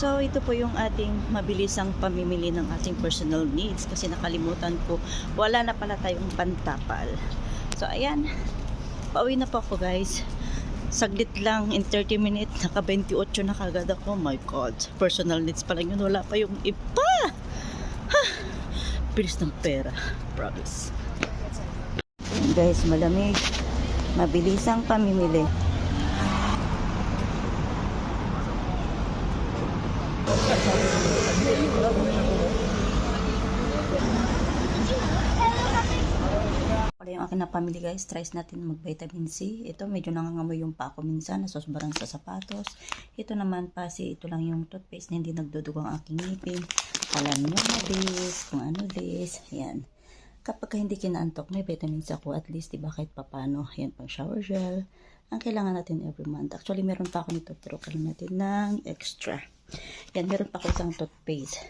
So, ito po yung ating mabilisang pamimili ng ating personal needs kasi nakalimutan ko, wala na pala tayong pantapal. So, ayan. Pauwi na po ako, guys. Saglit lang, in 30 minutes, naka 28 na kagad ako. Oh my God. Personal needs pa lang yun. Wala pa yung iba. Ha! Bilis ng pera. Promise. Guys, malamig. Mabilisang pamimili. Wala yung akin na pamili, guys. Try natin mag-vitamin C. Ito, medyo nangangamoy yung pa ako minsan. Nasosobrang sa sapatos. Ito naman pa, ito lang yung toothpaste na hindi nagdudugo ang aking ngipin. Alam nyo na this, kung ano this. Ayan. Kapag hindi kinaantok, may vitamin C ako. At least, diba, kahit papano. Ayan, pang shower gel. Ang kailangan natin every month. Actually, meron pa ako nito, pero kailangan natin ng extra. Yan, meron pa ako isang toothpaste.